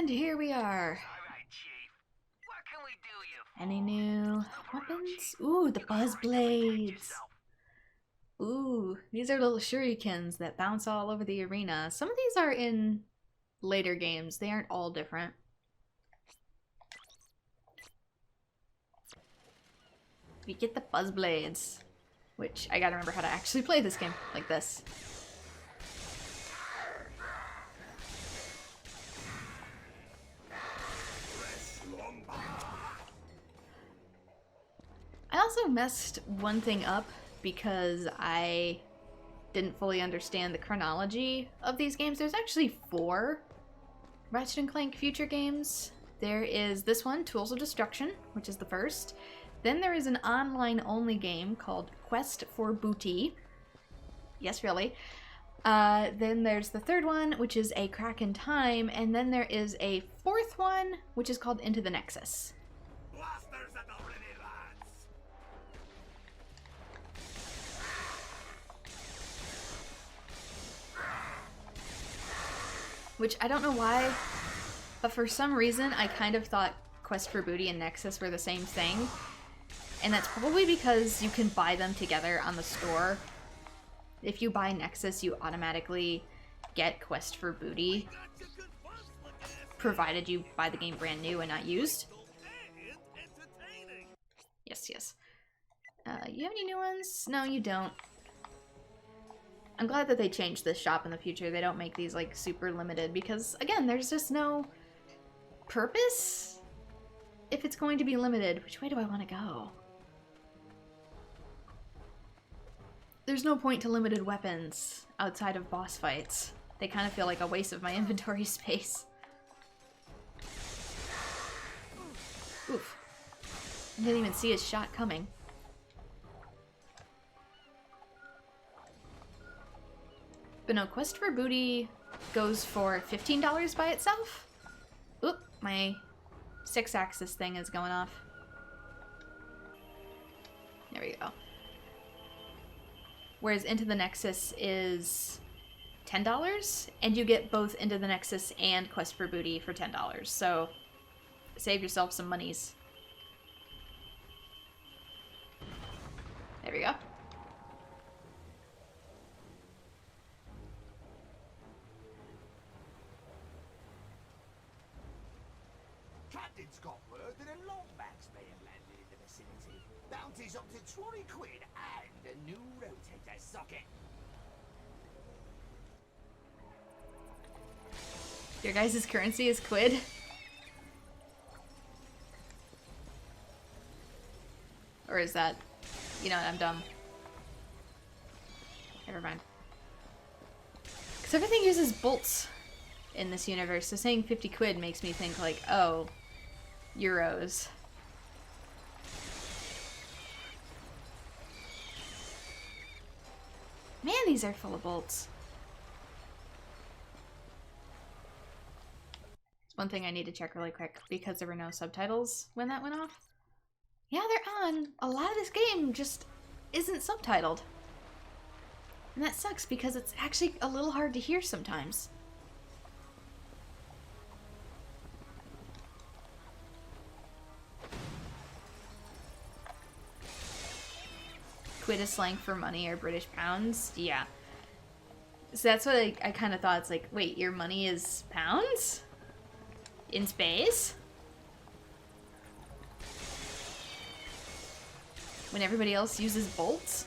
And here we are. Alright, Chief. What can we do you for? Any new weapons? Ooh, the buzz blades. Ooh, these are little shurikens that bounce all over the arena. Some of these are in later games. They aren't all different. We get the buzz blades, which I gotta remember how to actually play this game like this. I also messed one thing up because I didn't fully understand the chronology of these games. There's actually 4 Ratchet Clank Future games. There is this one, Tools of Destruction, which is the first. Then there is an online-only game called Quest for Booty. Yes, really. Then there's the third one, which is A Crack in Time, and then there is a 4th one, which is called Into the Nexus. Blasters at the ready, lads! Which I don't know why, but for some reason I kind of thought Quest for Booty and Nexus were the same thing. And that's probably because you can buy them together on the store. If you buy Nexus, you automatically get Quest for Booty, provided you buy the game brand new and not used. Yes, yes. You have any new ones? No, you don't. I'm glad that they changed this shop in the future. They don't make these like super limited because, again, there's just no purpose if it's going to be limited. Which way do I want to go? There's no point to limited weapons outside of boss fights. They kind of feel like a waste of my inventory space. Oof. I didn't even see his shot coming. But no, Quest for Booty goes for $15 by itself. Oop, my 6-axis thing is going off. There we go. Whereas Into the Nexus is $10, and you get both Into the Nexus and Quest for Booty for $10. So save yourself some monies. There we go. Captain's got word that a longback's may have landed in the vicinity. Bounty's up to 20 quid and a new rotator socket. Your guys' currency is quid? Or is that... You know what, I'm dumb. Never mind. Because everything uses bolts in this universe, so saying 50 quid makes me think like, oh, euros. Man, these are full of bolts. It's one thing I need to check really quick, because there were no subtitles when that went off. Yeah, they're on. A lot of this game just isn't subtitled. And that sucks because it's actually a little hard to hear sometimes. Quid is slang for money or British pounds? Yeah. So that's what I kind of thought. It's like, wait, your money is pounds? In space? When everybody else uses bolts?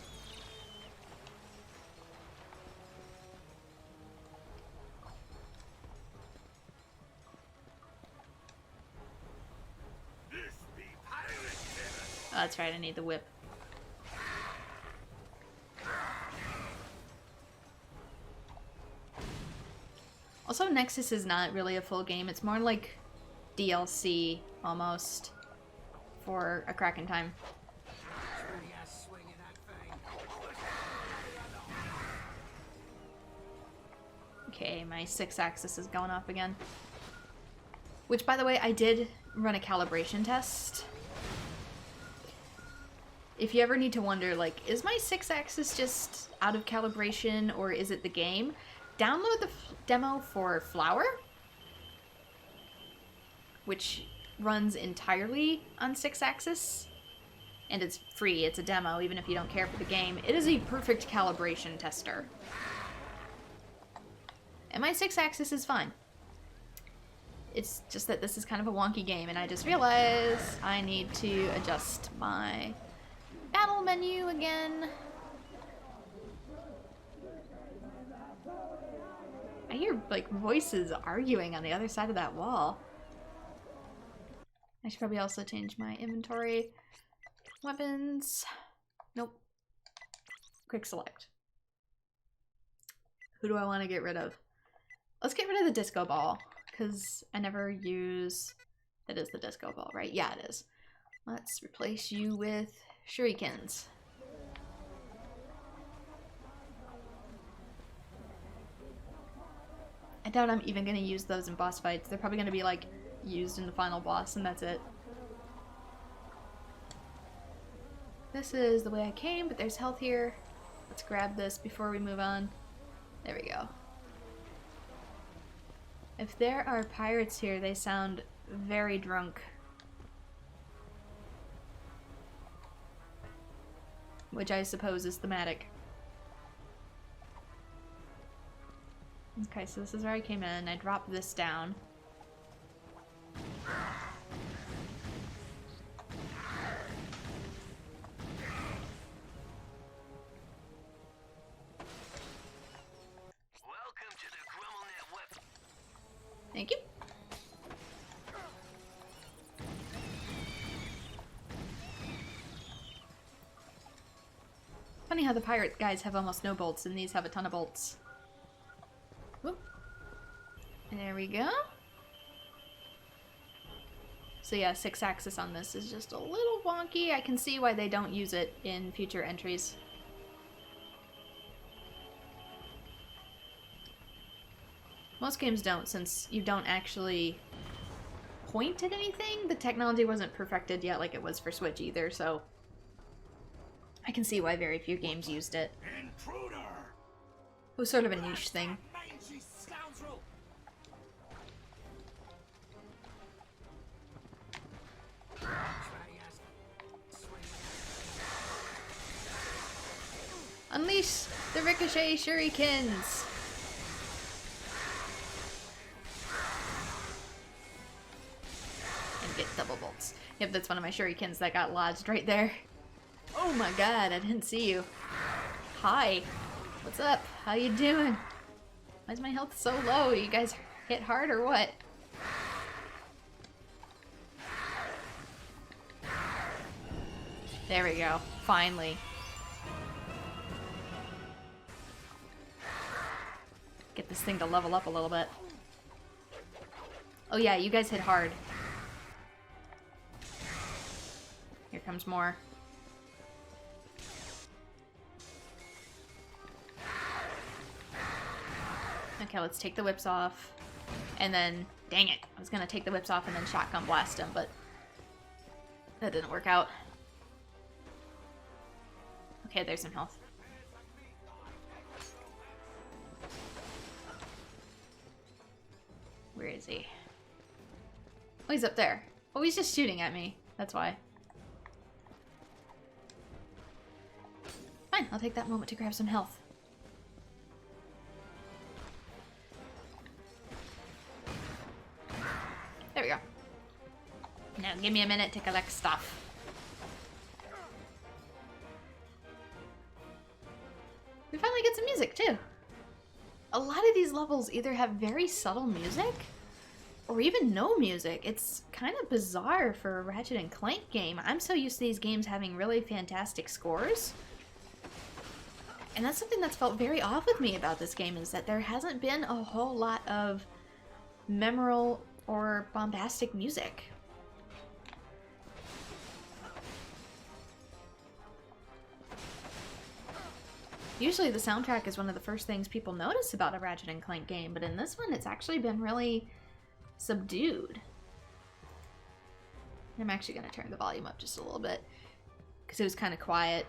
Oh, that's right, I need the whip. Also, Nexus is not really a full game. It's more like DLC, almost, for A Crack in Time. Okay, my 6-axis is going off again. Which, by the way, I did run a calibration test. If you ever need to wonder, like, is my 6-axis just out of calibration or is it the game? Download the demo for Flower. which runs entirely on 6-axis, and it's free, it's a demo, even if you don't care for the game, it is a perfect calibration tester. And my 6-axis is fine. It's just that this is kind of a wonky game, and I just realized I need to adjust my battle menu again. I hear, like, voices arguing on the other side of that wall. I should probably also change my inventory. Weapons. Nope. Quick select. Who do I want to get rid of? Let's get rid of the disco ball, because I never use... That is the disco ball, right? Yeah, it is. Let's replace you with shurikens. I doubt I'm even going to use those in boss fights. They're probably going to be, like, used in the final boss, and that's it. This is the way I came, but there's health here. Let's grab this before we move on. There we go. If there are pirates here, they sound very drunk. Which I suppose is thematic. Okay, so this is where I came in. I dropped this down. Welcome to the GrumbleNet web. Thank you. Funny how the pirate guys have almost no bolts and these have a ton of bolts. Whoop. There we go. So yeah, 6-axis on this is just a little wonky. I can see why they don't use it in future entries. Most games don't, since you don't actually point at anything. The technology wasn't perfected yet like it was for Switch either, so I can see why very few games used it. Intruder! It was sort of a niche thing. Mangy scoundrel! Unleash the ricochet shurikens! And get double bolts. Yep, that's one of my shurikens that got lodged right there. Oh my god, I didn't see you. Hi. What's up? How you doing? Why is my health so low? You guys hit hard or what? There we go. Finally. Get this thing to level up a little bit. Oh yeah, you guys hit hard. Here comes more. Okay, let's take the whips off. And then, dang it, I was gonna take the whips off and then shotgun blast him, but that didn't work out. Okay, there's some health. Where is he? Oh, he's up there. Oh, he's just shooting at me. That's why. Fine, I'll take that moment to grab some health. There we go. Now give me a minute to collect stuff. We finally get some music too. A lot of these levels either have very subtle music or even no music. It's kind of bizarre for a Ratchet and Clank game. I'm so used to these games having really fantastic scores. And that's something that's felt very off with me about this game, is that there hasn't been a whole lot of memorable or bombastic music. Usually the soundtrack is one of the first things people notice about a Ratchet and Clank game, but in this one it's actually been really subdued. I'm actually going to turn the volume up just a little bit, because it was kind of quiet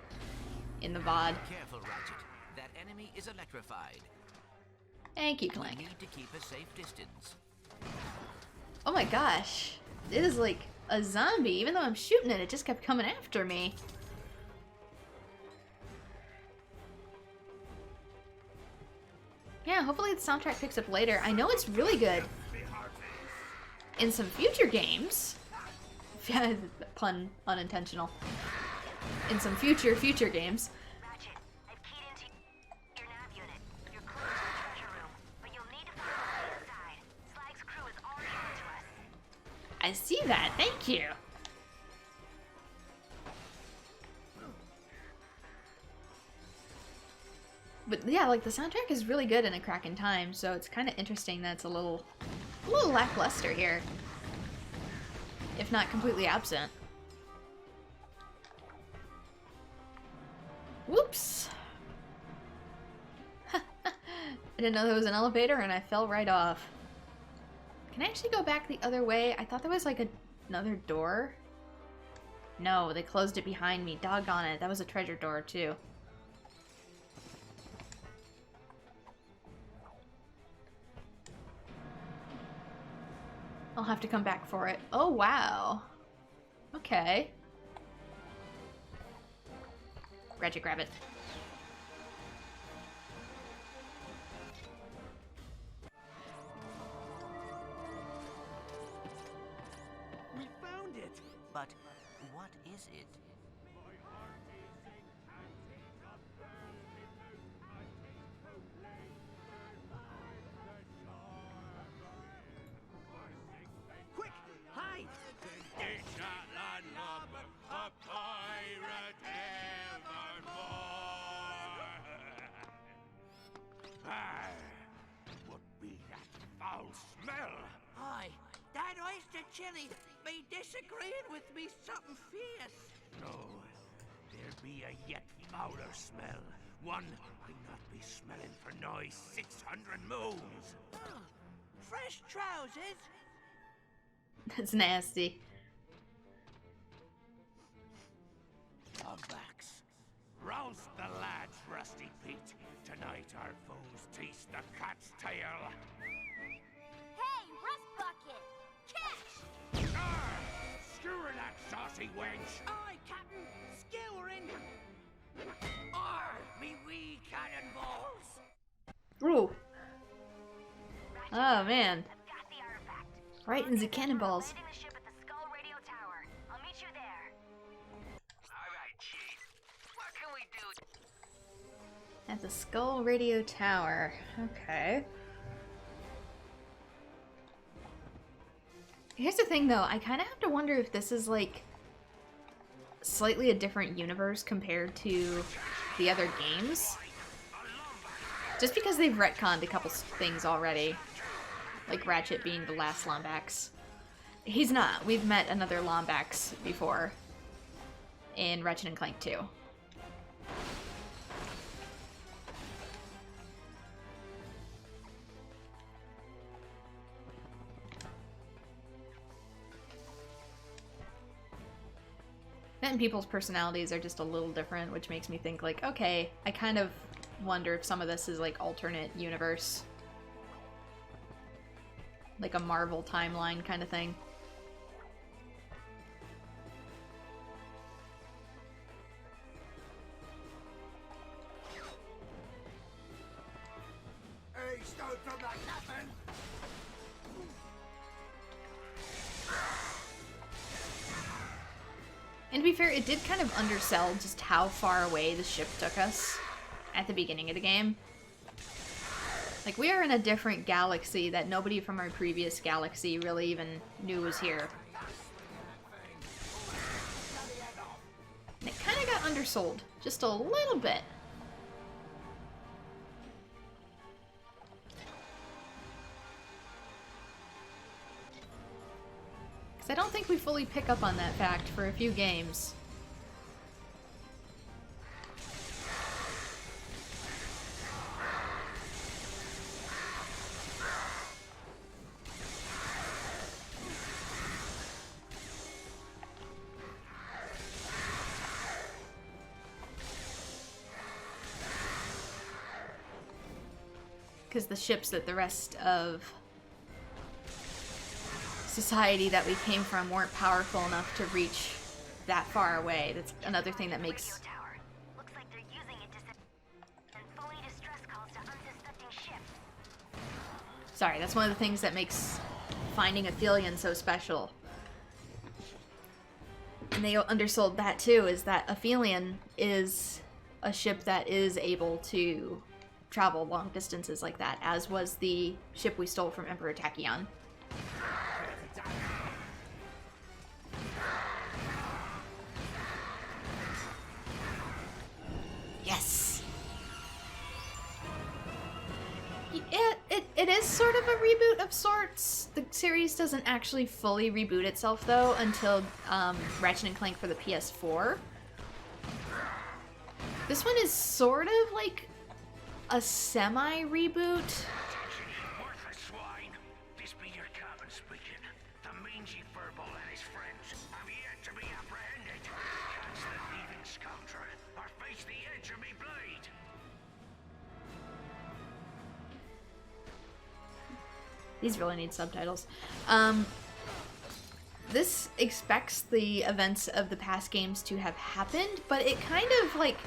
in the VOD. Careful, Ratchet. That enemy is electrified. Thank you, Clank. We need to keep a safe distance. Oh my gosh. it is like a zombie. Even though I'm shooting it, it just kept coming after me. Yeah, hopefully the soundtrack picks up later. I know it's really good in some future games. Yeah, pun unintentional. In some future games. Ratchet, I've keyed into your nav unit. You're close to the treasure room, but you'll need to find a way inside. Slag's crew is already on to us. I see that. Thank you. But yeah, like the soundtrack is really good in A Crack in Time, so it's kind of interesting that it's a little lackluster here, if not completely absent. Whoops! I didn't know there was an elevator and I fell right off. Can I actually go back the other way? I thought there was like another door. No, they closed it behind me. Doggone it. That was a treasure door too. I'll have to come back for it. Oh, wow. Okay. Ratchet, grab it. We found it! But what is it? Quick! Hide! What be that foul smell? Aye, that oyster chili be disagreeing with me something fierce. No, there be a yet fouler smell. One I not be smelling for nigh 600 moons. Oh, fresh trousers? That's nasty. Humbacks. Roust the lads, Rusty Pete. Tonight our foes taste the cat's tail. Hey, Rust Bucket! Catch! Arr! Skewer that saucy wench! Aye, Captain, skewering. Arr! Me wee cannonballs! Ooh. Oh, man. I've got the artifact. Right in the cannonballs. Landing the ship at the Skull Radio Tower. I'll meet you there. Alright, Chief. What can we do? At the Skull Radio Tower. Okay. Here's the thing, though. I kind of have to wonder if this is, like, slightly a different universe compared to the other games. Just because they've retconned a couple things already. Like Ratchet being the last Lombax. He's not. We've met another Lombax before. In Ratchet and Clank 2. And people's personalities are just a little different, which makes me think, like, okay, I kind of wonder if some of this is, like, alternate universe. Like a Marvel timeline kind of thing. Hey, stowed from the cabin! And to be fair, it did kind of undersell just how far away the ship took us at the beginning of the game. Like, we are in a different galaxy that nobody from our previous galaxy really even knew was here. And it kind of got undersold, just a little bit. Because I don't think we fully pick up on that fact for a few games. Because the ships that the rest of society that we came from weren't powerful enough to reach that far away. That's another thing that makes... Tower. Looks like they're using it to send phony distress calls to unsuspecting ships. Sorry, that's one of the things that makes finding Athelion so special. And they undersold that too, is that Athelion is a ship that is able to travel long distances like that, as was the ship we stole from Emperor Tachyon. Yes! It is sort of a reboot of sorts. The series doesn't actually fully reboot itself, though, until Ratchet & Clank for the PS4. This one is sort of like a semi-reboot. Worthless swine. This be your captain speaking. The mangy furball and his friends have yet to be apprehended. Catch the thieving scoundrel or face the edge of me blade. These really need subtitles. This expects the events of the past games to have happened, but it kind of like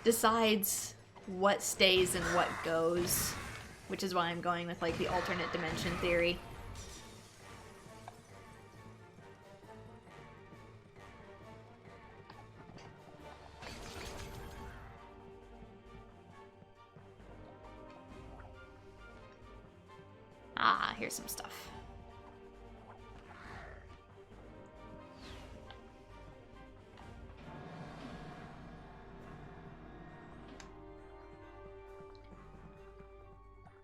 decides what stays and what goes, which is why I'm going with like the alternate dimension theory. Ah, here's some stuff.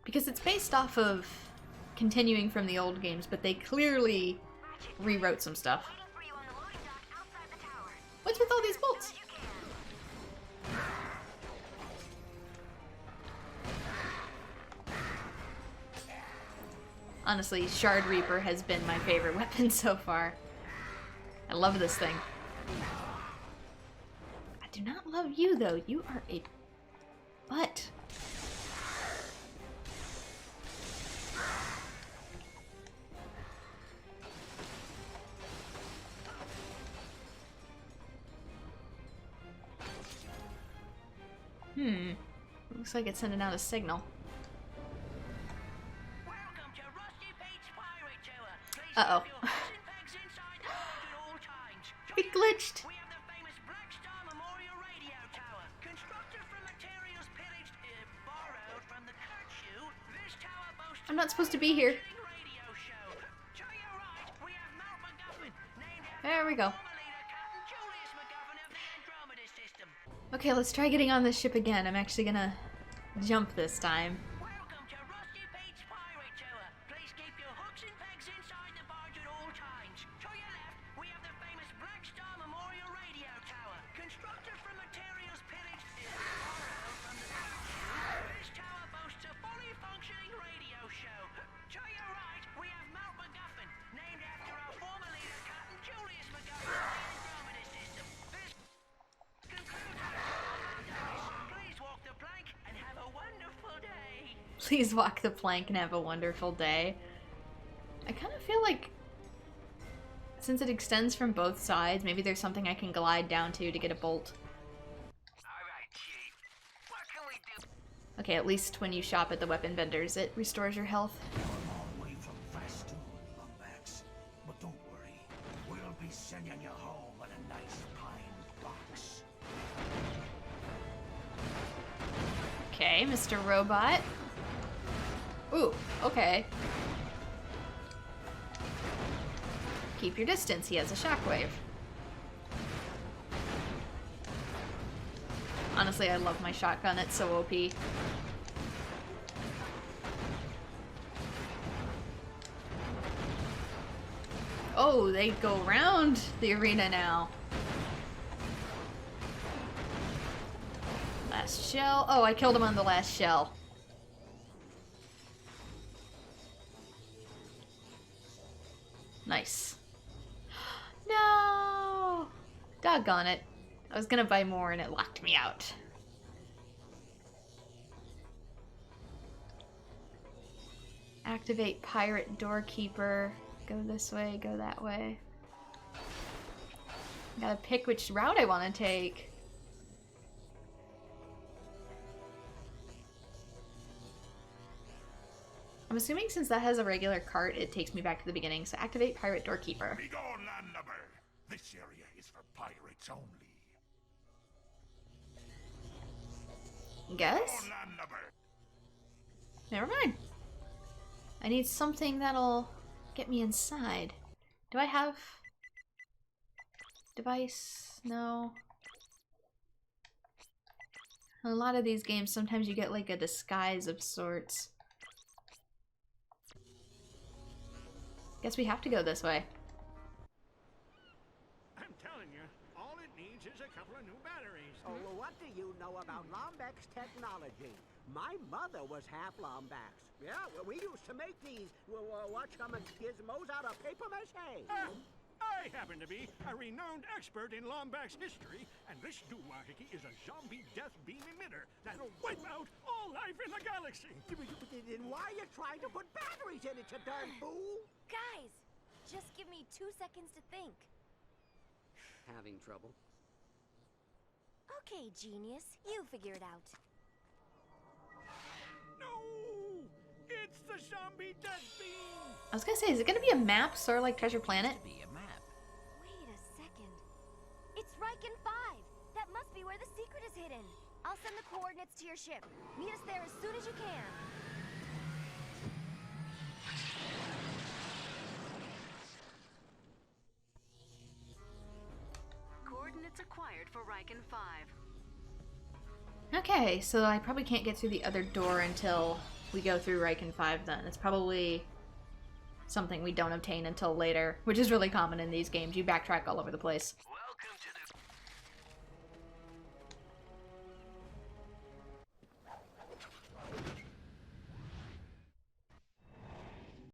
Because it's based off of continuing from the old games, but they clearly rewrote some stuff. Waiting for you on the loading dock outside the tower. What's with all these bolts? You can. Honestly, Shard Reaper has been my favorite weapon so far. I love this thing. I do not love you, though. You are a butt. Looks like it's sending out a signal. Welcome to Rusty Pete's Pirate Tour. Please Uh-oh. keep your hooks and pegs inside the boat at all times. It glitched. We have the famous Black Star Memorial Radio Tower, constructed from materials pillaged, borrowed from the Kerchu. This tower boasts I'm not supposed to be here. radio show. To your right, we have Mount MacGuffin, named after There we go. former leader Captain Julius MacGuffin of the Andromeda system. Okay, let's try getting on this ship again. I'm actually gonna jump this time. Welcome to Rusty Pete's Pirate Tour. Please keep your hooks and pegs inside the barge at all times. To your left, we have the famous Black Star Memorial Radio Tower, constructed from materials pillaged, borrowed from the Kerchu. This tower boasts a fully functioning radio show. To your right, we have Mount MacGuffin, named after our former leader, Captain Julius MacGuffin of the Andromeda system. This concludes our Please walk the plank and have a wonderful day. Please walk the plank and have a wonderful day. I kind of feel like, since it extends from both sides, maybe there's something I can glide down to get a bolt. Alright, Chief. What can we do? Okay, at least when you shop at the weapon vendors, it restores your health. You're a long way from fast too, Lumbax. But don't worry, we'll be sending you home in a nice pine box. Okay, Mr. Robot. Ooh, okay. Keep your distance, he has a shockwave. Honestly, I love my shotgun, it's so OP. Oh, they go around the arena now. Last shell. Oh, I killed him on the last shell. Nice. No! Doggone it. I was gonna buy more and it locked me out. Activate Pirate Doorkeeper. Go this way, go that way. Gotta pick which route I want to take. I'm assuming since that has a regular cart, it takes me back to the beginning. So activate Pirate Doorkeeper. Begone, landlubber! This area is for pirates only. Guess? Begone, landlubber! Never mind. I need something that'll get me inside. Do I have device? No. A lot of these games, sometimes you get like a disguise of sorts. Guess we have to go this way. I'm telling you, all it needs is a couple of new batteries. Oh, well, what do you know about Lombax technology? My mother was half Lombax. Yeah, well, we used to make these, gizmos out of paper mache. I happen to be a renowned expert in Lombax history, and this doohickey is a zombie death beam emitter that'll wipe out all life in the galaxy. Then why are you trying to put batteries in it, you darn fool? Guys, just give me 2 seconds to think. Having trouble? Okay, genius, you figure it out. No! It's the zombie death beam! I was gonna say, is it gonna be a map, sort of like Treasure Planet? Wait a second. It's Riken 5. That must be where the secret is hidden. I'll send the coordinates to your ship. Meet us there as soon as you can. Coordinates acquired for Riken 5. Okay, so I probably can't get through the other door until we go through Riken 5 then. It's probably something we don't obtain until later, which is really common in these games. You backtrack all over the place. Well,